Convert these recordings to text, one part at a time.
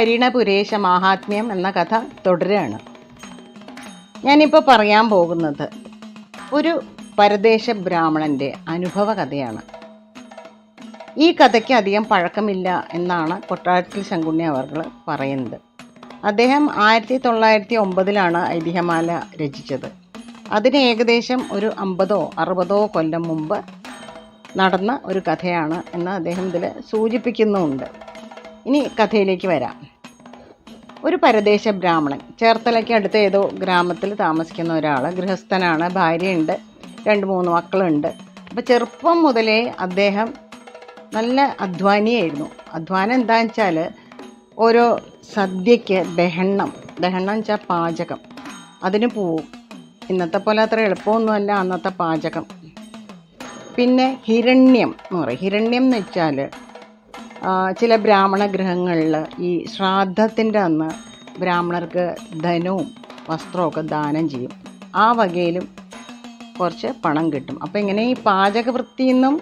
പരിണപുരേശ മാഹാത്മ്യം എന്ന കഥ തുടരുകയാണ്. ഞാനിപ്പോൾ പറയാൻ പോകുന്നത് ഒരു പരദേശ ബ്രാഹ്മണൻ്റെ അനുഭവ കഥയാണ്. ഈ കഥയ്ക്ക് അധികം പഴക്കമില്ല എന്നാണ് കൊട്ടാരത്തിൽ ശങ്കുണ്ണി അവർകൾ പറയുന്നത്. അദ്ദേഹം 1909 ഐതിഹ്യമാല രചിച്ചത്. അതിന് ഏകദേശം ഒരു 50-60 കൊല്ലം മുമ്പ് നടന്ന ഒരു കഥയാണ് എന്ന് അദ്ദേഹം ഇതിൽ സൂചിപ്പിക്കുന്നുമുണ്ട്. ഇനി കഥയിലേക്ക് വരാം. ഒരു പരദേശ ബ്രാഹ്മണൻ, ചേർത്തലയ്ക്ക് അടുത്ത ഏതോ ഗ്രാമത്തിൽ താമസിക്കുന്ന ഒരാൾ, ഗൃഹസ്ഥനാണ്, ഭാര്യയുണ്ട്, 2-3 മക്കളുണ്ട്. അപ്പോൾ ചെറുപ്പം മുതലേ അദ്ദേഹം നല്ല അധ്വാനിയായിരുന്നു. അധ്വാനം എന്താണെന്ന് വെച്ചാൽ ഓരോ സദ്യയ്ക്ക് ദഹണം വെച്ചാൽ പാചകം, അതിന് പോവും. ഇന്നത്തെ പോലെ അത്ര എളുപ്പമൊന്നുമല്ല അന്നത്തെ പാചകം. പിന്നെ ഹിരണ്യം എന്ന് പറയും. ഹിരണ്യം എന്ന് വെച്ചാൽ ചില ബ്രാഹ്മണ ഗൃഹങ്ങളിൽ ഈ ശ്രാദ്ധത്തിൻ്റെ അന്ന് ബ്രാഹ്മണർക്ക് ധനവും വസ്ത്രമൊക്കെ ദാനം ചെയ്യും. ആ വകയിലും കുറച്ച് പണം കിട്ടും. അപ്പോൾ ഇങ്ങനെ ഈ പാചകവൃത്തിയിൽ നിന്നും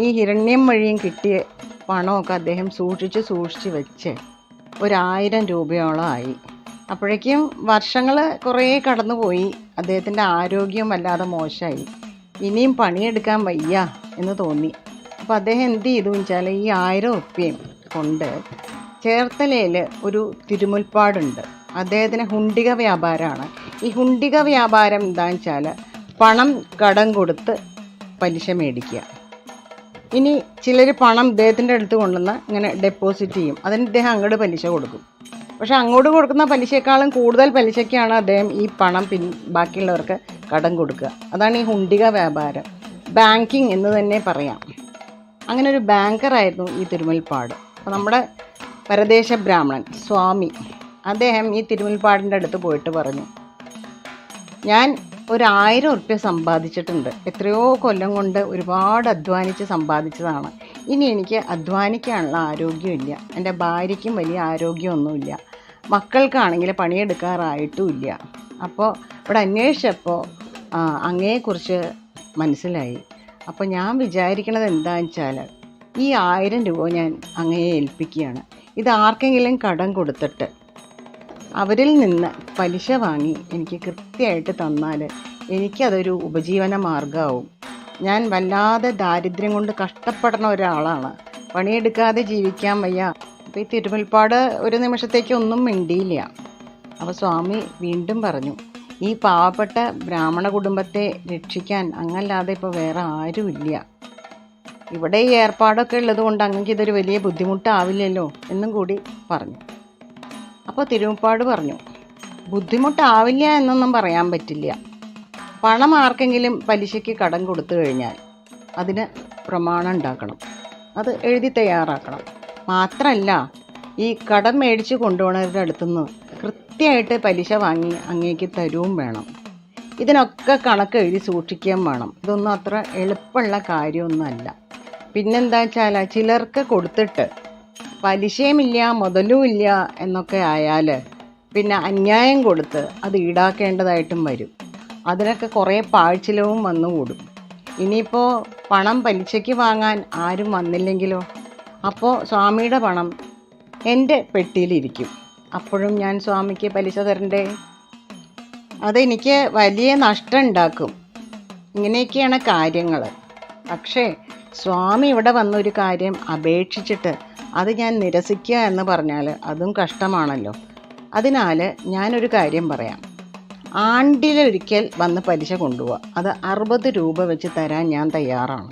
ഈ ഹിരണ്യം വഴിയും കിട്ടിയ പണമൊക്കെ അദ്ദേഹം സൂക്ഷിച്ച് വെച്ച് 1000 രൂപയോളം ആയി. അപ്പോഴേക്കും വർഷങ്ങൾ കുറേ കടന്നുപോയി. അദ്ദേഹത്തിൻ്റെ ആരോഗ്യം വല്ലാതെ മോശമായി. ഇനിയും പണിയെടുക്കാൻ വയ്യ എന്ന് തോന്നി. അപ്പോൾ അദ്ദേഹം എന്ത് ചെയ്തു വെച്ചാൽ ഈ 1000 ഉറുപ്പ്യയും കൊണ്ട് ചേർത്തലയിൽ ഒരു തിരുമുൽപ്പാടുണ്ട്. അദ്ദേഹത്തിന് ഹുണ്ടിക വ്യാപാരമാണ്. ഈ ഹുണ്ടിക വ്യാപാരം എന്താണെന്ന് വെച്ചാൽ പണം കടം കൊടുത്ത് പലിശ മേടിക്കുക. ഇനി ചിലർ പണം ഇദ്ദേഹത്തിൻ്റെ അടുത്ത് കൊണ്ടുവന്ന് ഇങ്ങനെ ഡെപ്പോസിറ്റ് ചെയ്യും. അതിന് ഇദ്ദേഹം അങ്ങോട്ട് പലിശ കൊടുക്കും. പക്ഷെ അങ്ങോട്ട് കൊടുക്കുന്ന പലിശയെക്കാളും കൂടുതൽ പലിശയ്ക്കാണ് അദ്ദേഹം ഈ പണം ബാക്കിയുള്ളവർക്ക് കടം കൊടുക്കുക. അതാണ് ഈ ഹുണ്ടിക വ്യാപാരം, ബാങ്കിങ് എന്ന് തന്നെ പറയാം. അങ്ങനെ ഒരു ബാങ്കറായിരുന്നു ഈ തിരുമുൽപ്പാട്. അപ്പോൾ നമ്മുടെ പരദേശ ബ്രാഹ്മണൻ സ്വാമി, അദ്ദേഹം ഈ തിരുമുൽപ്പാടിൻ്റെ അടുത്ത് പോയിട്ട് പറഞ്ഞു, ഞാൻ ഒരു 1000 ഉറുപ്പ്യ സമ്പാദിച്ചിട്ടുണ്ട്. എത്രയോ കൊല്ലം കൊണ്ട് ഒരുപാട് അധ്വാനിച്ച് സമ്പാദിച്ചതാണ്. ഇനി എനിക്ക് അധ്വാനിക്കാനുള്ള ആരോഗ്യമില്ല. എൻ്റെ ഭാര്യയ്ക്കും വലിയ ആരോഗ്യമൊന്നുമില്ല. മക്കൾക്കാണെങ്കിൽ പണിയെടുക്കാറായിട്ടുമില്ല. അപ്പോൾ ഇവിടെ അന്വേഷിച്ചപ്പോൾ അങ്ങയെക്കുറിച്ച് മനസ്സിലായി. അപ്പോൾ ഞാൻ വിചാരിക്കണത് എന്താണെന്ന് വെച്ചാൽ ഈ 1000 രൂപ ഞാൻ അങ്ങയെ ഏൽപ്പിക്കുകയാണ്. ഇത് ആർക്കെങ്കിലും കടം കൊടുത്തിട്ട് അവരിൽ നിന്ന് പലിശ വാങ്ങി എനിക്ക് കൃത്യമായിട്ട് തന്നാൽ എനിക്കതൊരു ഉപജീവന മാർഗമാവും. ഞാൻ വല്ലാതെ ദാരിദ്ര്യം കൊണ്ട് കഷ്ടപ്പെടുന്ന ഒരാളാണ്. പണിയെടുക്കാതെ ജീവിക്കാൻ വയ്യ. അപ്പോൾ ഈ തിരുമുൽപ്പാട് ഒരു നിമിഷത്തേക്ക് ഒന്നും മിണ്ടിയില്ല. അപ്പോൾ സ്വാമി വീണ്ടും പറഞ്ഞു, ഈ പാവപ്പെട്ട ബ്രാഹ്മണ കുടുംബത്തെ രക്ഷിക്കാൻ അങ്ങല്ലാതെ ഇപ്പോൾ വേറെ ആരുമില്ല. ഇവിടെ ഈ ഏർപ്പാടൊക്കെ ഉള്ളത് കൊണ്ട് അങ്ങക്ക് ഇതൊരു വലിയ ബുദ്ധിമുട്ടാവില്ലല്ലോ എന്നും കൂടി പറഞ്ഞു. അപ്പോൾ തിരുമുൽപ്പാട് പറഞ്ഞു, ബുദ്ധിമുട്ടാവില്ല എന്നൊന്നും പറയാൻ പറ്റില്ല. പണം ആർക്കെങ്കിലും പലിശയ്ക്ക് കടം കൊടുത്തു കഴിഞ്ഞാൽ അതിന് പ്രമാണം ഉണ്ടാക്കണം, അത് എഴുതി തയ്യാറാക്കണം. മാത്രമല്ല ഈ കടം മേടിച്ച് കൊണ്ടുപോകുന്നവരുടെ അടുത്തുനിന്ന് കൃത്യമായിട്ട് പലിശ വാങ്ങി അങ്ങേക്ക് തരുവും വേണം. ഇതിനൊക്കെ കണക്ക് എഴുതി സൂക്ഷിക്കുകയും വേണം. ഇതൊന്നും അത്ര എളുപ്പമുള്ള കാര്യമൊന്നുമല്ല. പിന്നെന്താ വെച്ചാൽ ചിലർക്ക് കൊടുത്തിട്ട് പലിശയുമില്ല മുതലും ഇല്ല എന്നൊക്കെ ആയാൽ പിന്നെ അന്യായം കൊടുത്ത് അത് ഈടാക്കേണ്ടതായിട്ടും വരും. അതിനൊക്കെ കുറേ പാഴ്ചിലവും വന്നുകൂടും. ഇനിയിപ്പോൾ പണം പലിശയ്ക്ക് വാങ്ങാൻ ആരും വന്നില്ലെങ്കിലോ? അപ്പോൾ സ്വാമിയുടെ പണം എൻ്റെ പെട്ടിയിലിരിക്കും. അപ്പോഴും ഞാൻ സ്വാമിക്ക് പലിശ തരണ്ടേ? അതെനിക്ക് വലിയ നഷ്ടം ഉണ്ടാക്കും. ഇങ്ങനെയൊക്കെയാണ് കാര്യങ്ങൾ. പക്ഷേ സ്വാമി ഇവിടെ വന്നൊരു കാര്യം അപേക്ഷിച്ചിട്ട് അത് ഞാൻ നിരസിക്കുക എന്ന് പറഞ്ഞാൽ അതും കഷ്ടമാണല്ലോ. അതിനാൽ ഞാനൊരു കാര്യം പറയാം. ആണ്ടിലൊരിക്കൽ വന്ന് പലിശ കൊണ്ടുപോവുക. അത് 60 രൂപ വെച്ച് തരാൻ ഞാൻ തയ്യാറാണ്.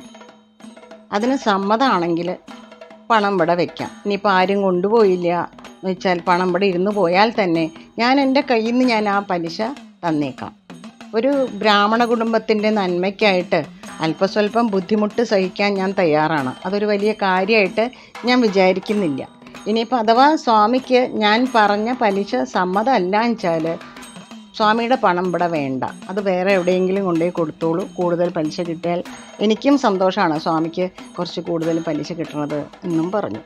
അതിന് സമ്മതമാണെങ്കിൽ പണം ഇവിടെ വയ്ക്കാം. ഇനിയിപ്പോൾ ആരും കൊണ്ടുപോയില്ല എന്ന് വെച്ചാൽ പണം ഇവിടെ ഇരുന്ന് പോയാൽ തന്നെ ഞാൻ എൻ്റെ കയ്യിൽ നിന്ന് ഞാൻ ആ പലിശ തന്നേക്കാം. ഒരു ബ്രാഹ്മണ കുടുംബത്തിൻ്റെ നന്മയ്ക്കായിട്ട് അല്പസ്വല്പം ബുദ്ധിമുട്ട് സഹിക്കാൻ ഞാൻ തയ്യാറാണ്. അതൊരു വലിയ കാര്യമായിട്ട് ഞാൻ വിചാരിക്കുന്നില്ല. ഇനിയിപ്പോൾ അഥവാ സ്വാമിക്ക് ഞാൻ പറഞ്ഞ പലിശ സമ്മതമല്ല വെച്ചാൽ സ്വാമിയുടെ പണം ഇവിടെ വേണ്ട, അത് വേറെ എവിടെയെങ്കിലും കൊണ്ടുപോയി കൊടുത്തോളൂ. കൂടുതൽ പലിശ കിട്ടിയാൽ എനിക്കും സന്തോഷമാണ്, സ്വാമിക്ക് കുറച്ച് കൂടുതൽ പലിശ കിട്ടണത് എന്നും പറഞ്ഞു.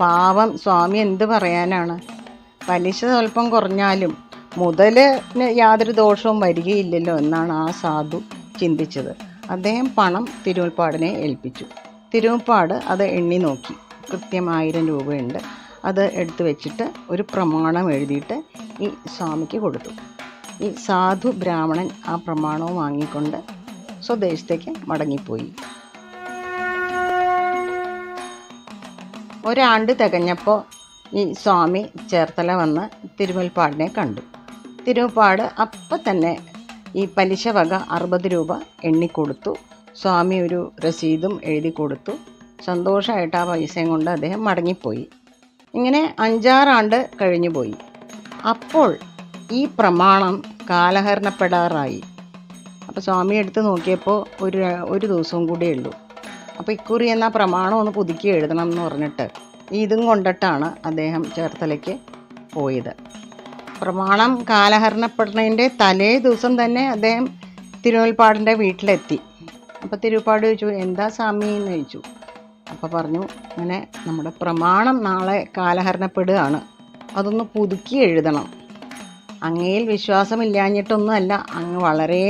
പാവം സ്വാമി എന്ത് പറയാനാണ്? പലിശ സ്വല്പം കുറഞ്ഞാലും മുതലിന് യാതൊരു ദോഷവും വരികയില്ലല്ലോ എന്നാണ് ആ സാധു ചിന്തിച്ചത്. അദ്ദേഹം പണം തിരുമുൽപ്പാടിനെ ഏൽപ്പിച്ചു. തിരുമുൽപ്പാട് അത് എണ്ണി നോക്കി. കൃത്യം 1000 രൂപയുണ്ട്. അത് എടുത്തു വെച്ചിട്ട് ഒരു പ്രമാണം എഴുതിയിട്ട് ഈ സ്വാമിക്ക് കൊടുത്തു. ഈ സാധു ബ്രാഹ്മണൻ ആ പ്രമാണവും വാങ്ങിക്കൊണ്ട് സ്വദേശത്തേക്ക് മടങ്ങിപ്പോയി. ഒരാണ്ട് തികഞ്ഞപ്പോൾ ഈ സ്വാമി ചേർത്തല വന്ന് തിരുമുൽപ്പാടിനെ കണ്ടു. തിരുമുൽപ്പാട് അപ്പം തന്നെ ഈ പലിശ വക 60 രൂപ എണ്ണിക്കൊടുത്തു. സ്വാമി ഒരു രസീതും എഴുതി കൊടുത്തു. സന്തോഷമായിട്ട് ആ പൈസയും കൊണ്ട് അദ്ദേഹം മടങ്ങിപ്പോയി. ഇങ്ങനെ 5-6 ആണ്ട് കഴിഞ്ഞു പോയി. അപ്പോൾ ഈ പ്രമാണം കാലഹരണപ്പെടാറായി. അപ്പോൾ സ്വാമി എടുത്ത് നോക്കിയപ്പോൾ ഒരു ദിവസവും കൂടിയേ ഉള്ളൂ. അപ്പോൾ ഇക്കുറി എന്നാൽ പ്രമാണം ഒന്ന് പുതുക്കി എഴുതണം എന്ന് പറഞ്ഞിട്ട് ഇതും കൊണ്ടിട്ടാണ് അദ്ദേഹം ചേർത്തലയ്ക്ക് പോയത്. പ്രമാണം കാലഹരണപ്പെടുന്നതിൻ്റെ തലേ ദിവസം തന്നെ അദ്ദേഹം തിരുമുൽപ്പാടിൻ്റെ വീട്ടിലെത്തി. അപ്പോൾ തിരുമുൽപ്പാട് ചോദിച്ചു, എന്താ സ്വാമി എന്ന് ചോദിച്ചു. അപ്പോൾ പറഞ്ഞു, ഇങ്ങനെ നമ്മുടെ പ്രമാണം നാളെ കാലഹരണപ്പെടുകയാണ്, അതൊന്ന് പുതുക്കി എഴുതണം. അങ്ങയിൽ വിശ്വാസമില്ലാഞ്ഞിട്ടൊന്നുമല്ല, അങ്ങ് വളരെ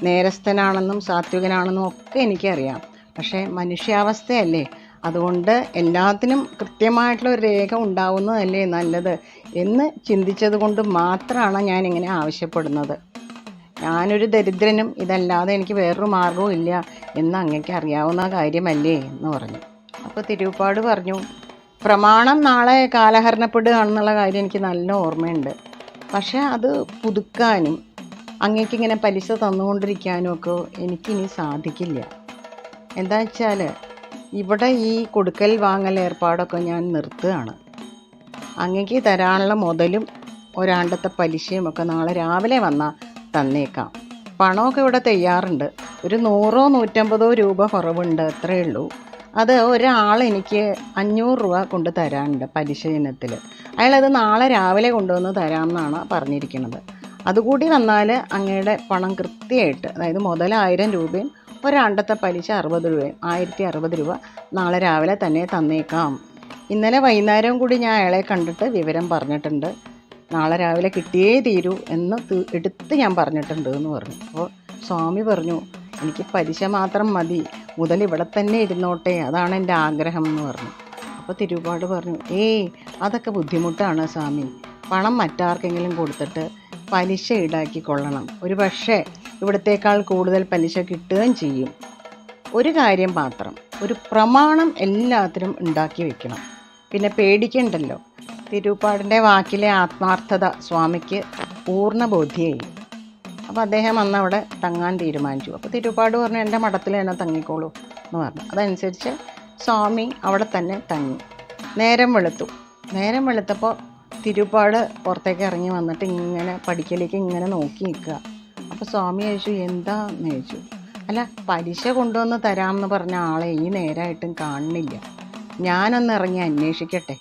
നേരസ്ഥനാണെന്നും സാത്വികനാണെന്നും ഒക്കെ എനിക്കറിയാം. പക്ഷേ മനുഷ്യാവസ്ഥയല്ലേ, അതുകൊണ്ട് എല്ലാത്തിനും കൃത്യമായിട്ടുള്ള ഒരു രേഖ ഉണ്ടാവുന്നതല്ലേ നല്ലത് എന്ന് ചിന്തിച്ചത് കൊണ്ട് മാത്രമാണ് ഞാനിങ്ങനെ ആവശ്യപ്പെടുന്നത്. ഞാനൊരു ദരിദ്രനും ഇതല്ലാതെ എനിക്ക് വേറൊരു മാർഗവും ഇല്ല എന്ന് അങ്ങേക്ക് അറിയാവുന്ന കാര്യമല്ലേ എന്ന് പറഞ്ഞു. അപ്പോൾ തിരുമുൽപ്പാട് പറഞ്ഞു, പ്രമാണം നാളെ കാലഹരണപ്പെടുകയാണെന്നുള്ള കാര്യം എനിക്ക് നല്ല ഓർമ്മയുണ്ട്. പക്ഷേ അത് പുതുക്കാനും അങ്ങേക്കിങ്ങനെ പലിശ തന്നുകൊണ്ടിരിക്കാനും ഒക്കെ എനിക്കിനി സാധിക്കില്ല. എന്താ വെച്ചാൽ ഇവിടെ ഈ കൊടുക്കൽ വാങ്ങൽ ഏർപ്പാടൊക്കെ ഞാൻ നിർത്തുകയാണ്. അങ്ങേക്ക് തരാനുള്ള മുതലും ഒരാണ്ടത്തെ പലിശയും ഒക്കെ നാളെ രാവിലെ വന്നാൽ തന്നേക്കാം. പണമൊക്കെ ഇവിടെ തയ്യാറുണ്ട്. ഒരു 100-150 രൂപ കുറവുണ്ട്, അത്രയേ ഉള്ളൂ. അത് ഒരാൾ എനിക്ക് 500 രൂപ കൊണ്ട് തരാനുണ്ട് പലിശ ഇനത്തിൽ. അയാളത് നാളെ രാവിലെ കൊണ്ടുവന്ന് തരാമെന്നാണ് പറഞ്ഞിരിക്കുന്നത്. അതുകൂടി വന്നാൽ അങ്ങയുടെ പണം കൃത്യമായിട്ട്, അതായത് മുതൽ 1000 രൂപയും ഒരാണ്ടത്തെ പലിശ 60 രൂപയും 1060 രൂപ നാളെ രാവിലെ തന്നെ തന്നേക്കാം. ഇന്നലെ വൈകുന്നേരം കൂടി ഞാൻ അയാളെ കണ്ടിട്ട് വിവരം പറഞ്ഞിട്ടുണ്ട്. നാളെ രാവിലെ കിട്ടിയേ തീരൂ എന്ന് എടുത്ത് ഞാൻ പറഞ്ഞിട്ടുണ്ട് എന്ന് പറഞ്ഞു. അപ്പോൾ സ്വാമി പറഞ്ഞു, എനിക്ക് പലിശ മാത്രം മതി, മുതൽ ഇവിടെ തന്നെ ഇരുന്നോട്ടെ, അതാണ് എൻ്റെ ആഗ്രഹം എന്ന് പറഞ്ഞു. അപ്പോൾ തിരുമുൽപ്പാട് പറഞ്ഞു, അതൊക്കെ ബുദ്ധിമുട്ടാണ് സ്വാമി, പണം മറ്റാർക്കെങ്കിലും കൊടുത്തിട്ട് പലിശ ഈടാക്കിക്കൊള്ളണം. ഒരു പക്ഷേ ഇവിടത്തേക്കാൾ കൂടുതൽ പലിശ കിട്ടുകയും ചെയ്യും. ഒരു കാര്യം മാത്രം, ഒരു പ്രമാണം എല്ലാത്തിനും ഉണ്ടാക്കി വെക്കണം, പിന്നെ പേടിക്കണ്ടല്ലോ. തിരുമുൽപ്പാടിൻ്റെ വാക്കിലെ ആത്മാർത്ഥത സ്വാമിക്ക് പൂർണ്ണ ബോധ്യമായി. അപ്പോൾ അദ്ദേഹം അന്ന് അവിടെ തങ്ങാൻ തീരുമാനിച്ചു. അപ്പോൾ തിരുമുൽപ്പാട് പറഞ്ഞു, എൻ്റെ മഠത്തിൽ തന്നെ തങ്ങിക്കോളൂ എന്ന് പറഞ്ഞു. അതനുസരിച്ച് സ്വാമി അവിടെ തന്നെ തങ്ങി. നേരം വെളുത്തപ്പോൾ തിരുമുൽപ്പാട് പുറത്തേക്ക് ഇറങ്ങി വന്നിട്ട് ഇങ്ങനെ പടിക്കലേക്ക് ഇങ്ങനെ നോക്കി നിൽക്കുക. അപ്പോൾ സ്വാമി ചോദിച്ചു, എന്താന്ന് ചോദിച്ചു. അല്ല, പലിശ കൊണ്ടുവന്ന് തരാമെന്ന് പറഞ്ഞ ആളെ ഈ നേരമായിട്ടും കാണുന്നില്ല. ഞാനൊന്ന് ഇറങ്ങി അന്വേഷിക്കട്ടെ,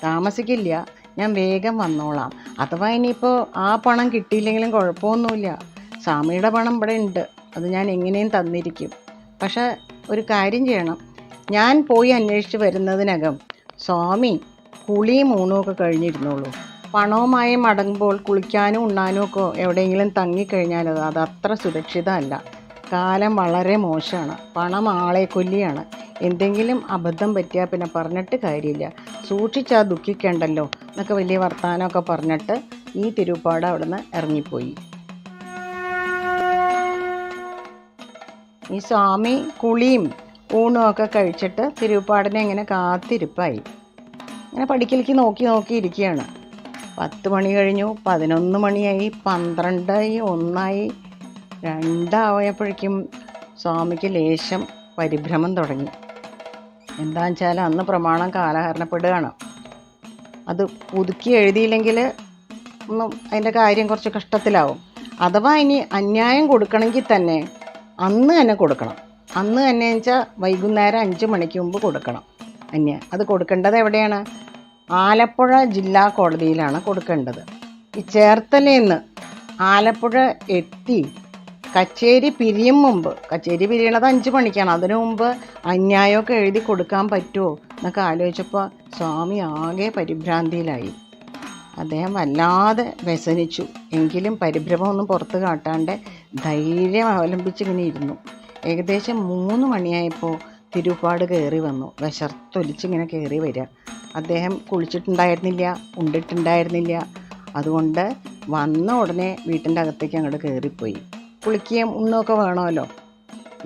താമസിക്കില്ല, ഞാൻ വേഗം വന്നോളാം. അഥവാ ഇനിയിപ്പോൾ ആ പണം കിട്ടിയില്ലെങ്കിലും കുഴപ്പമൊന്നുമില്ല, സ്വാമിയുടെ പണം ഇവിടെ ഉണ്ട്, അത് ഞാൻ എങ്ങനെയും തന്നിരിക്കും. പക്ഷേ ഒരു കാര്യം ചെയ്യണം, ഞാൻ പോയി അന്വേഷിച്ച് വരുന്നതിനകം സ്വാമി കുളിയും ഊണുമൊക്കെ കഴിഞ്ഞിരുന്നുള്ളൂ. പണവുമായി മടങ്ങുമ്പോൾ കുളിക്കാനും ഉണ്ണാനും ഒക്കെ എവിടെയെങ്കിലും തങ്ങിക്കഴിഞ്ഞാൽ അത് അത്ര സുരക്ഷിതമല്ല. കാലം വളരെ മോശമാണ്, പണം ആളെ കൊല്ലിയാണ്. എന്തെങ്കിലും അബദ്ധം പറ്റിയാൽ പിന്നെ പറഞ്ഞിട്ട് കാര്യമില്ല, സൂക്ഷിച്ചാൽ ദുഃഖിക്കേണ്ടല്ലോ എന്നൊക്കെ വലിയ വർത്തമാനമൊക്കെ പറഞ്ഞിട്ട് ഈ തിരുമുൽപ്പാട് അവിടെ നിന്ന് ഇറങ്ങിപ്പോയി. ഈ സ്വാമി കുളിയും ഊണും ഒക്കെ കഴിച്ചിട്ട് തിരുമുൽപ്പാടിനെ ഇങ്ങനെ കാത്തിരിപ്പായി. ഇങ്ങനെ പടിക്കലേക്ക് നോക്കി ഇരിക്കുകയാണ്. 10 മണി കഴിഞ്ഞു, 11 മണിയായി, 12 1 2 ആയപ്പോഴേക്കും സ്വാമിക്ക് ലേശം പരിഭ്രമം തുടങ്ങി. എന്താണെന്ന് വെച്ചാൽ അന്ന് പ്രമാണം കാലഹരണപ്പെടുകയാണ്. അത് പുതുക്കി എഴുതിയില്ലെങ്കിൽ അതിൻ്റെ കാര്യം കുറച്ച് കഷ്ടത്തിലാവും. അഥവാ ഇനി അന്യായം കൊടുക്കണമെങ്കിൽ തന്നെ അന്ന് തന്നെ കൊടുക്കണം. അന്ന് തന്നെ വെച്ചാൽ വൈകുന്നേരം 5 മണിക്ക് മുമ്പ് കൊടുക്കണം. അത് കൊടുക്കേണ്ടത് എവിടെയാണ്? ആലപ്പുഴ ജില്ലാ കോടതിയിലാണ് കൊടുക്കേണ്ടത്. ഈ ചേർത്തലയിൽ നിന്ന് ആലപ്പുഴ എത്തി കച്ചേരി പിരിയും മുമ്പ്, കച്ചേരി പിരിയണത് 5 മണിക്കാണ്, അതിനു മുമ്പ് അന്യായമൊക്കെ എഴുതി കൊടുക്കാൻ പറ്റുമോ എന്നൊക്കെ ആലോചിച്ചപ്പോൾ സ്വാമി ആകെ പരിഭ്രാന്തിയിലായി. അദ്ദേഹം വല്ലാതെ വ്യസനിച്ചു. എങ്കിലും പരിഭ്രമമൊന്നും പുറത്ത് കാട്ടാണ്ട് ധൈര്യം അവലംബിച്ചിങ്ങനെ ഇരുന്നു. ഏകദേശം 3 മണിയായപ്പോൾ തിരുമുൽപ്പാട് കയറി വന്നു. വിശർത്തൊലിച്ചിങ്ങനെ കയറി വരിക. അദ്ദേഹം കുളിച്ചിട്ടുണ്ടായിരുന്നില്ല, ഉണ്ടിട്ടുണ്ടായിരുന്നില്ല. അതുകൊണ്ട് വന്ന ഉടനെ വീട്ടിൻ്റെ അകത്തേക്ക് അങ്ങോട്ട് കയറിപ്പോയി. കുളിക്കുകയും ഉണ്ണുമൊക്കെ വേണമല്ലോ.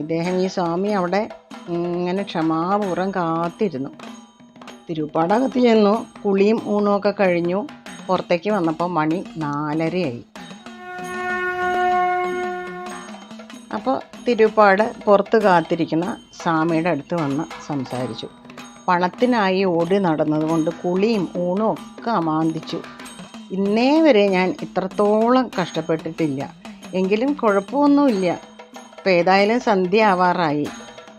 ഇദ്ദേഹം ഈ സ്വാമി അവിടെ ഇങ്ങനെ ക്ഷമാപൂർവ്വം കാത്തിരുന്നു. തിരുപ്പാടകത്ത് ചെന്നു. കുളിയും ഊണുമൊക്കെ കഴിഞ്ഞു. പുറത്തേക്ക് വന്നപ്പോൾ മണി 4:30 അപ്പോൾ തിരുപ്പാട് പുറത്ത് കാത്തിരിക്കുന്ന സ്വാമിയുടെ അടുത്ത് വന്ന് സംസാരിച്ചു. പണത്തിനായി ഓടി നടന്നതുകൊണ്ട് കുളിയും ഊണും ഒക്കെ അമാന്തിച്ചു. ഇന്നേ വരെ ഞാൻ ഇത്രത്തോളം കഷ്ടപ്പെട്ടിട്ടില്ല. എങ്കിലും കുഴപ്പമൊന്നുമില്ല. ഇപ്പോൾ ഏതായാലും സന്ധ്യ ആവാറായി.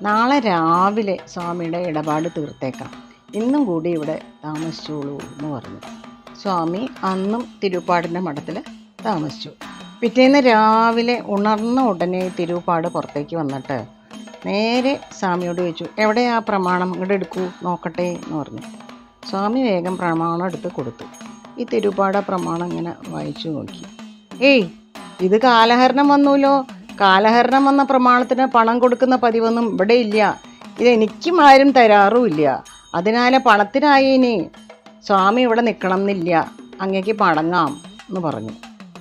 നാളെ രാവിലെ സ്വാമിയുടെ ഇടപാട് തീർത്തേക്കാം. ഇന്നും കൂടി ഇവിടെ താമസിച്ചോളൂ എന്ന് പറഞ്ഞു. സ്വാമി അന്നും തിരുപ്പാടിൻ്റെ മഠത്തിൽ താമസിച്ചു. പിറ്റേന്ന് രാവിലെ ഉണർന്ന ഉടനെ തിരുപ്പാട് പുറത്തേക്ക് വന്നിട്ട് നേരെ സ്വാമിയോട് ചോദിച്ചു, എവിടെയാ പ്രമാണം, ഇങ്ങോട്ട് എടുക്കൂ നോക്കട്ടെ എന്ന് പറഞ്ഞു. സ്വാമി വേഗം പ്രമാണം എടുത്ത് കൊടുത്തു. ഈ തിരുപ്പാട് പ്രമാണം ഇങ്ങനെ വായിച്ചു നോക്കി. ഏയ്, ഇത് കാലഹരണം വന്നൂലോ. കാലഹരണം വന്ന പ്രമാണത്തിന് പണം കൊടുക്കുന്ന പതിവൊന്നും ഇവിടെ ഇല്ല. ഇതെനിക്കും ആരും തരാറുമില്ല. അതിനാൽ പണത്തിനായി ഇനി സ്വാമി ഇവിടെ നിൽക്കണം എന്നില്ല. അങ്ങേക്ക് മടങ്ങാം എന്ന് പറഞ്ഞു.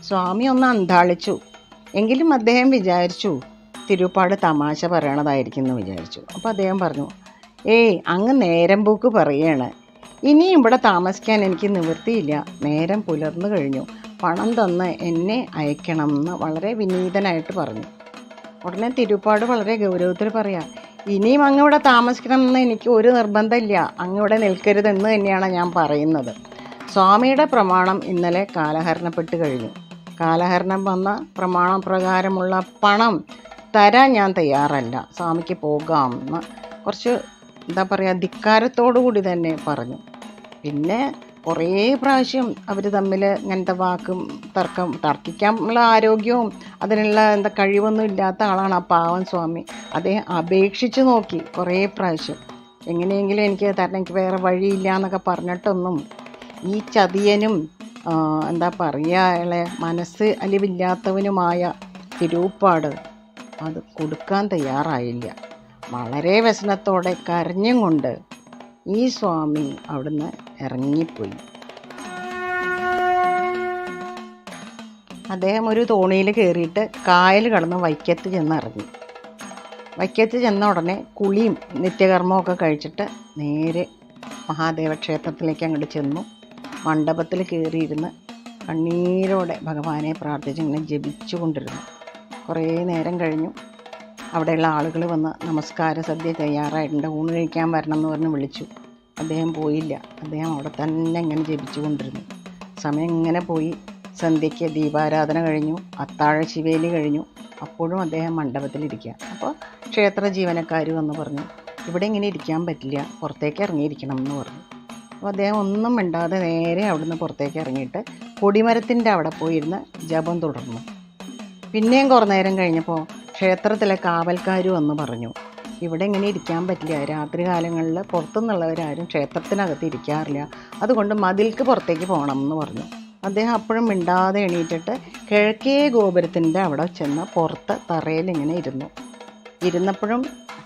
സ്വാമി ഒന്ന് അന്താളിച്ചു. എങ്കിലും അദ്ദേഹം വിചാരിച്ചു തിരുപ്പാട് തമാശ പറയണതായിരിക്കും എന്ന് വിചാരിച്ചു. അപ്പോൾ അദ്ദേഹം പറഞ്ഞു, ഏയ് അങ്ങ് നേരം പോക്ക് പറയാണ്. ഇനിയും ഇവിടെ താമസിക്കാൻ എനിക്ക് നിവൃത്തിയില്ല. നേരം പുലർന്നു കഴിഞ്ഞു. പണം തന്ന് എന്നെ അയക്കണം എന്ന് വളരെ വിനീതനായിട്ട് പറഞ്ഞു. ഉടനെ തിരുപ്പാട് വളരെ ഗൗരവത്തിൽ പറയാം, ഇനിയും അങ്ങ് ഇവിടെ താമസിക്കണമെന്ന് എനിക്ക് ഒരു നിർബന്ധമില്ല. അങ്ങ് ഇവിടെ നിൽക്കരുതെന്ന് തന്നെയാണ് ഞാൻ പറയുന്നത്. സ്വാമിയുടെ പ്രമാണം ഇന്നലെ കാലഹരണപ്പെട്ട് കഴിഞ്ഞു. കാലഹരണം വന്ന പ്രമാണപ്രകാരമുള്ള പണം തരാൻ ഞാൻ തയ്യാറല്ല. സ്വാമിക്ക് പോകാം എന്ന് കുറച്ച് ധിക്കാരത്തോടു കൂടി തന്നെ പറഞ്ഞു. പിന്നെ കുറേ പ്രാവശ്യം അവർ തമ്മിൽ ഇങ്ങനത്തെ വാക്കും തർക്കിക്കാനുള്ള ആരോഗ്യവും അതിനുള്ള കഴിവൊന്നും ഇല്ലാത്ത ആളാണ് ആ പാവം സ്വാമി. അദ്ദേഹം അപേക്ഷിച്ച് നോക്കി കുറേ പ്രാവശ്യം, എങ്ങനെയെങ്കിലും എനിക്ക് തരണം, എനിക്ക് വേറെ വഴിയില്ല എന്നൊക്കെ പറഞ്ഞിട്ടൊന്നും ഈ ചതിയനും അയാളെ മനസ്സ് അലിവില്ലാത്തവനുമായ തിരുപ്പാട് അത് കൊടുക്കാൻ തയ്യാറായില്ല. വളരെ വ്യസനത്തോടെ കരഞ്ഞും കൊണ്ട് ഈ സ്വാമി അവിടുന്ന് ഇറങ്ങിപ്പോയി. അദ്ദേഹം ഒരു തോണിയിൽ കയറിയിട്ട് കായൽ കടന്ന് വൈക്കത്ത് ചെന്നിറങ്ങി. വൈക്കത്ത് ചെന്ന ഉടനെ കുളിയും നിത്യകർമ്മമൊക്കെ കഴിച്ചിട്ട് നേരെ മഹാദേവ ക്ഷേത്രത്തിലേക്ക് അങ്ങോട്ട് ചെന്നു. മണ്ഡപത്തിൽ കയറിയിരുന്ന് കണ്ണീരോടെ ഭഗവാനെ പ്രാർത്ഥിച്ച് ഇങ്ങനെ ജപിച്ചു കൊണ്ടിരുന്നു. കുറേ നേരം കഴിഞ്ഞു. അവിടെയുള്ള ആളുകൾ വന്ന് നമസ്കാര സദ്യ തയ്യാറായിട്ടുണ്ട്, ഊണ് കഴിക്കാൻ വരണം എന്ന് പറഞ്ഞ് വിളിച്ചു. അദ്ദേഹം പോയില്ല. അദ്ദേഹം അവിടെ തന്നെ ഇങ്ങനെ ജപിച്ചു കൊണ്ടിരുന്നു. സമയം ഇങ്ങനെ പോയി. സന്ധ്യയ്ക്ക് ദീപാരാധന കഴിഞ്ഞു, അത്താഴ ശിവേലി കഴിഞ്ഞു. അപ്പോഴും അദ്ദേഹം മണ്ഡപത്തിലിരിക്കുക. അപ്പോൾ ക്ഷേത്ര ജീവനക്കാർ വന്ന് പറഞ്ഞു, ഇവിടെ ഇങ്ങനെ ഇരിക്കാൻ പറ്റില്ല, പുറത്തേക്ക് ഇറങ്ങിയിരിക്കണം എന്ന് പറഞ്ഞു. അപ്പോൾ അദ്ദേഹം ഒന്നും മിണ്ടാതെ നേരെ അവിടുന്ന് പുറത്തേക്ക് ഇറങ്ങിയിട്ട് കൊടിമരത്തിൻ്റെ അവിടെ പോയിരുന്ന് ജപം തുടർന്നു. പിന്നെയും കുറേ നേരം കഴിഞ്ഞപ്പോൾ ക്ഷേത്രത്തിലെ കാവൽക്കാർ വന്ന് പറഞ്ഞു, ഇവിടെ ഇങ്ങനെ ഇരിക്കാൻ പറ്റില്ല, രാത്രി കാലങ്ങളിൽ പുറത്തുനിന്നുള്ളവരാരും ക്ഷേത്രത്തിനകത്ത് ഇരിക്കാറില്ല, അതുകൊണ്ട് മതിൽക്ക് പുറത്തേക്ക് പോകണം എന്ന് പറഞ്ഞു. അദ്ദേഹം അപ്പോഴും മിണ്ടാതെ എണീറ്റിട്ട് കിഴക്കേ ഗോപുരത്തിൻ്റെ അവിടെ ചെന്ന് പുറത്ത് തറയിൽ ഇങ്ങനെ ഇരുന്നപ്പോഴും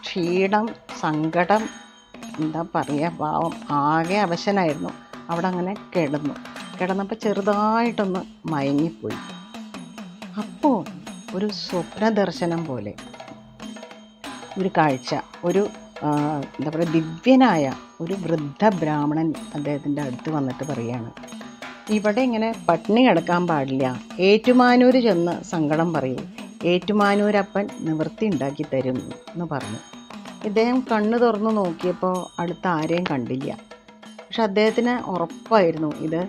ക്ഷീണം, സങ്കടം, പാവം ആകെ അവശനായിരുന്നു. അവിടെ അങ്ങനെ കിടന്നപ്പോൾ ചെറുതായിട്ടൊന്ന് മയങ്ങിപ്പോയി. അപ്പോൾ ഒരു സ്വപ്ന ദർശനം പോലെ ഒരു കാഴ്ച, ഒരു ദിവ്യനായ ഒരു വൃദ്ധ ബ്രാഹ്മണൻ അദ്ദേഹത്തിൻ്റെ അടുത്ത് വന്നിട്ട് പറയുകയാണ്, ഇവിടെ ഇങ്ങനെ പട്ടിണി കിടക്കാൻ പാടില്ല, ഏറ്റുമാനൂർ ചെന്ന് സങ്കടം പറയൂ, ഏറ്റുമാനൂരപ്പൻ നിവൃത്തി ഉണ്ടാക്കി തരും എന്ന് പറഞ്ഞു. ഇദ്ദേഹം കണ്ണ് തുറന്ന് നോക്കിയപ്പോൾ അടുത്ത് ആരെയും കണ്ടില്ല. പക്ഷെ അദ്ദേഹത്തിന് ഉറപ്പായിരുന്നു ഇത്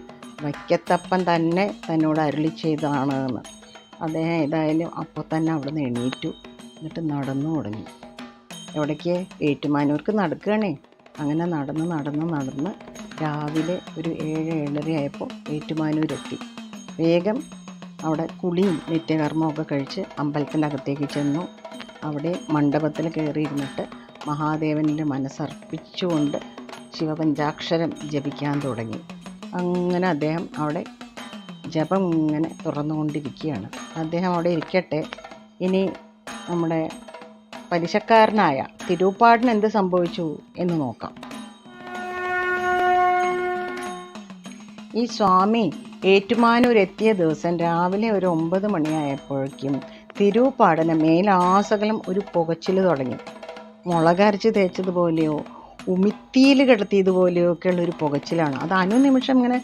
വൈക്കത്തപ്പൻ തന്നെ തന്നോട് അരുളി ചെയ്തതാണ് എന്ന്. അദ്ദേഹം ഏതായാലും അപ്പോൾ തന്നെ അവിടെ നിന്ന് എണീറ്റു. എന്നിട്ട് നടന്നു തുടങ്ങി. എവിടേക്ക്? ഏറ്റുമാനൂർക്ക് നടക്കുകയാണേ. അങ്ങനെ നടന്ന് രാവിലെ ഒരു 7-7:30 ആയപ്പോൾ ഏറ്റുമാനൂരെത്തി. വേഗം അവിടെ കുളിയും നിത്യകർമ്മമൊക്കെ കഴിച്ച് അമ്പലത്തിൻ്റെ അകത്തേക്ക് ചെന്നു. അവിടെ മണ്ഡപത്തിൽ കയറിയിരുന്നിട്ട് മഹാദേവനിൽ മനസ്സർപ്പിച്ചുകൊണ്ട് ശിവപഞ്ചാക്ഷരം ജപിക്കാൻ തുടങ്ങി. അങ്ങനെ അദ്ദേഹം അവിടെ ജപം ഇങ്ങനെ തുറന്നുകൊണ്ടിരിക്കുകയാണ്. അദ്ദേഹം അവിടെ ഇരിക്കട്ടെ. ഇനി നമ്മുടെ പലിശക്കാരനായ തിരുപ്പാടിന് എന്ത് സംഭവിച്ചു എന്ന് നോക്കാം. ഈ സ്വാമി ഏറ്റുമാനൂർ എത്തിയ ദിവസം രാവിലെ ഒരു 9 മണിയായപ്പോഴേക്കും തിരുപ്പാടിന് മേലാസകലം ഒരു പുകച്ചിൽ തുടങ്ങി. മുളകരച്ച് തേച്ചതുപോലെയോ ഉമിത്തിയിൽ കിടത്തിയതുപോലെയോ ഒക്കെയുള്ളൊരു പുകച്ചിലാണ്. അത് അനുനിമിഷം ഇങ്ങനെ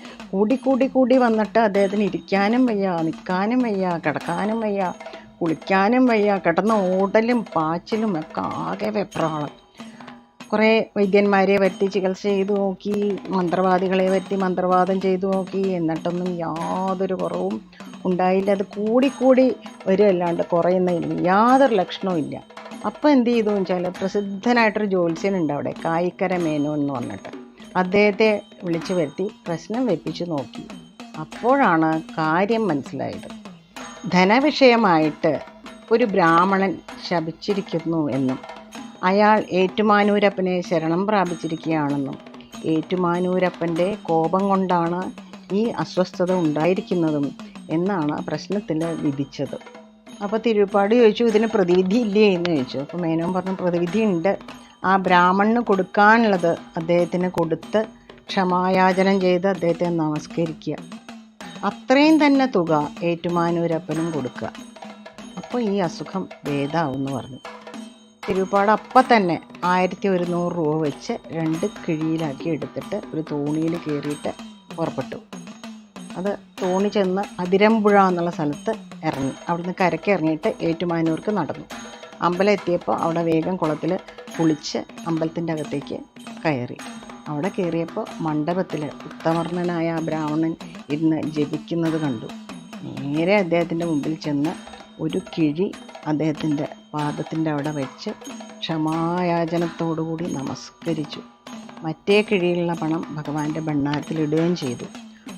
കൂടി വന്നിട്ട് അദ്ദേഹത്തിന് ഇരിക്കാനും വയ്യ, നിൽക്കാനും വയ്യ, കിടക്കാനും വയ്യ, കുളിക്കാനും വയ്യ, കിടന്ന് ഓടലും പാച്ചിലും ഒക്കെ ആകെ വെപ്രാളം. കുറേ വൈദ്യന്മാരെ വരുത്തി ചികിത്സ ചെയ്തു നോക്കി, മന്ത്രവാദികളെ വരുത്തി മന്ത്രവാദം ചെയ്തു നോക്കി, എന്നിട്ടൊന്നും യാതൊരു കുറവും ഉണ്ടായില്ല. അത് കൂടി വരുമല്ലാണ്ട് കുറയുന്നതിന് യാതൊരു ലക്ഷണവും ഇല്ല. അപ്പോൾ എന്ത് ചെയ്തു വെച്ചാൽ, പ്രസിദ്ധനായിട്ടൊരു ജ്യോത്സ്യനുണ്ട് അവിടെ, കായിക്കര മേനോൻ എന്ന് പറഞ്ഞിട്ട്, അദ്ദേഹത്തെ വിളിച്ചു വരുത്തി പ്രശ്നം വെപ്പിച്ച് നോക്കി. അപ്പോഴാണ് കാര്യം മനസ്സിലായത്. ധനവിഷയമായിട്ട് ഒരു ബ്രാഹ്മണൻ ശപിച്ചിരിക്കുന്നു എന്നും അയാൾ ഏറ്റുമാനൂരപ്പനെ ശരണം പ്രാപിച്ചിരിക്കുകയാണെന്നും ഏറ്റുമാനൂരപ്പൻ്റെ കോപം കൊണ്ടാണ് ഈ അസ്വസ്ഥത ഉണ്ടായിരിക്കുന്നതും എന്നാണ് പ്രശ്നത്തിൽ വിധിച്ചത്. അപ്പോൾ തിരുപ്പാട് ചോദിച്ചു, ഇതിന് പ്രതിവിധി ഇല്ലേ എന്ന് ചോദിച്ചു. അപ്പോൾ മേനോൻ പറഞ്ഞു, പ്രതിവിധി ഉണ്ട്. ആ ബ്രാഹ്മണന് കൊടുക്കാനുള്ളത് അദ്ദേഹത്തിന് കൊടുത്ത് ക്ഷമായാചനം ചെയ്ത് അദ്ദേഹത്തെ നമസ്കരിക്കുക. അത്രയും തന്നെ തുക ഏറ്റുമാനൂരപ്പനും കൊടുക്കുക. അപ്പോൾ ഈ അസുഖം ഭേദാവും എന്ന് പറഞ്ഞു. തിരുപ്പാട് അപ്പം തന്നെ 1100 രൂപ വെച്ച് 2 കിഴിയിലാക്കി എടുത്തിട്ട് ഒരു തോണിയിൽ കയറിയിട്ട് പുറപ്പെട്ടു. അത് തോണി ചെന്ന് അതിരമ്പുഴ എന്നുള്ള സ്ഥലത്ത് ഇറങ്ങി. അവിടുന്ന് കരയ്ക്ക് ഇറങ്ങിയിട്ട് ഏറ്റുമാനൂർക്ക് നടന്നു. അമ്പലം എത്തിയപ്പോൾ അവിടെ വേഗം കുളത്തിൽ കുളിച്ച് അമ്പലത്തിൻ്റെ അകത്തേക്ക് കയറി. അവിടെ കയറിയപ്പോൾ മണ്ഡപത്തിൽ ഉത്തമർണനായ ആ ബ്രാഹ്മണൻ ഇരുന്ന് ജപിക്കുന്നത് കണ്ടു. നേരെ അദ്ദേഹത്തിൻ്റെ മുമ്പിൽ ചെന്ന് ഒരു കിഴി അദ്ദേഹത്തിൻ്റെ പാദത്തിൻ്റെ അവിടെ വെച്ച് ക്ഷമായാചനത്തോടുകൂടി നമസ്കരിച്ചു. മറ്റേ കിഴിയിലുള്ള പണം ഭഗവാന്റെ ഭണ്ഡാരത്തിലിടുകയും ചെയ്തു.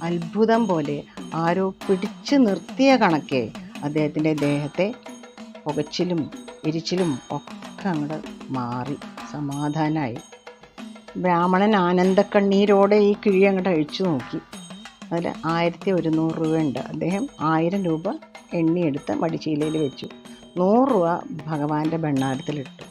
അത്ഭുതം പോലെ ആരോ പിടിച്ചു നിർത്തിയ കണക്കെ അദ്ദേഹത്തിൻ്റെ ദേഹത്തെ പുകച്ചിലും എരിച്ചിലും ഒക്കെ അങ്ങോട്ട് മാറി, സമാധാനമായി. ബ്രാഹ്മണൻ ആനന്ദക്കണ്ണീരോടെ ഈ കിഴി അങ്ങോട്ട് അഴിച്ചു നോക്കി. അതിൽ 1100 രൂപയുണ്ട്. അദ്ദേഹം 1000 രൂപ എണ്ണിയെടുത്ത് മടിച്ചീലയിൽ വെച്ചു. 100 രൂപ ഭഗവാന്റെ ഭണ്ഡാരത്തിലിട്ടു.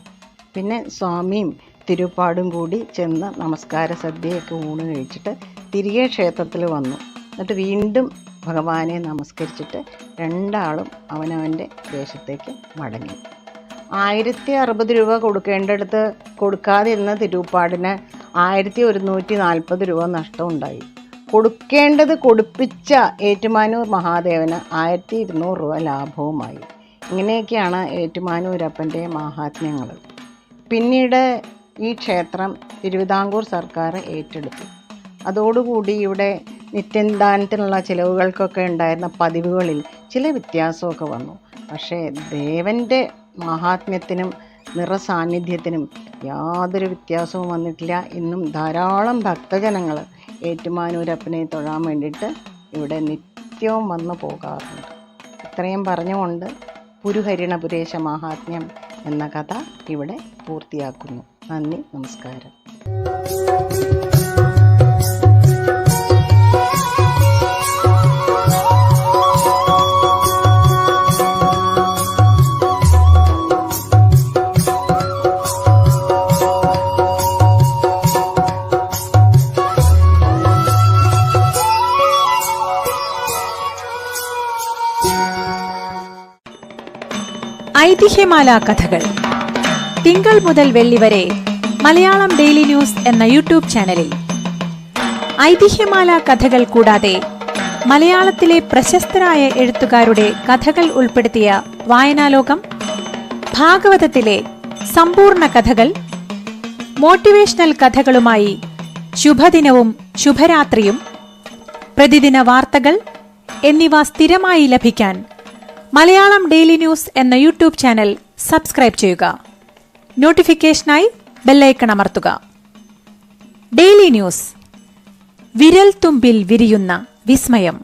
പിന്നെ സ്വാമിയും തിരുപ്പാടും കൂടി ചെന്ന് നമസ്കാര സദ്യയൊക്കെ ഊണ് കഴിച്ചിട്ട് തിരികെ ക്ഷേത്രത്തിൽ വന്നു. എന്നിട്ട് വീണ്ടും ഭഗവാനെ നമസ്കരിച്ചിട്ട് രണ്ടാളും അവനവൻ്റെ ദേശത്തേക്ക് മടങ്ങി. 1060 രൂപ കൊടുക്കേണ്ടടുത്ത് കൊടുക്കാതിരുന്ന തിരുപ്പാടിന് 1140 രൂപ നഷ്ടമുണ്ടായി. കൊടുക്കേണ്ടത് കൊടുപ്പിച്ച ഏറ്റുമാനൂർ മഹാദേവന് 1200 രൂപ ലാഭവുമായി. ഇങ്ങനെയൊക്കെയാണ് ഏറ്റുമാനൂരപ്പൻ്റെ മാഹാത്മ്യങ്ങൾ. പിന്നീട് ഈ ക്ഷേത്രം തിരുവിതാംകൂർ സർക്കാർ ഏറ്റെടുത്തു. അതോടുകൂടി ഇവിടെ നിത്യദാനത്തിനുള്ള ചിലവുകൾക്കൊക്കെ ഉണ്ടായിരുന്ന പതിവുകളിൽ ചില വ്യത്യാസമൊക്കെ വന്നു. പക്ഷേ ദേവൻ്റെ മാഹാത്മ്യത്തിനും നിറസാന്നിധ്യത്തിനും യാതൊരു വ്യത്യാസവും വന്നിട്ടില്ല. ഇന്നും ധാരാളം ഭക്തജനങ്ങൾ ഏറ്റുമാനൂരപ്പനെ തൊഴാൻ വേണ്ടിയിട്ട് ഇവിടെ നിത്യവും വന്നു പോകാറുണ്ട്. ഇത്രയും പറഞ്ഞുകൊണ്ട് പുരുഹരിണപുരേശ മാഹാത്മ്യം എന്ന കഥ ഇവിടെ പൂർത്തിയാക്കുന്നു. നന്ദി, നമസ്കാരം. ഐതിഹ്യമാല കഥകൾ തിങ്കൾ മുതൽ വെള്ളി വരെ മലയാളം ഡെയിലി ന്യൂസ് എന്ന യൂട്യൂബ് ചാനലിൽ. ഐതിഹ്യമാല കഥകൾ കൂടാതെ മലയാളത്തിലെ പ്രശസ്തരായ എഴുത്തുകാരുടെ കഥകൾ ഉൾപ്പെടുത്തിയ വായനാലോകം, ഭാഗവതത്തിലെ സമ്പൂർണ്ണ കഥകൾ, മോട്ടിവേഷണൽ കഥകളുമായി ശുഭദിനവും ശുഭരാത്രിയും, പ്രതിദിന വാർത്തകൾ എന്നിവ സ്ഥിരമായി ലഭിക്കാൻ മലയാളം ഡെയിലി ന്യൂസ് എന്ന യൂട്യൂബ് ചാനൽ സബ്സ്ക്രൈബ് ചെയ്യുക. നോട്ടിഫിക്കേഷനായി ബെല്ലൈക്കൺ അമർത്തുക. ഡെയിലി ന്യൂസ്, വിരൽ തുമ്പിൽ വിരിയുന്ന വിസ്മയം.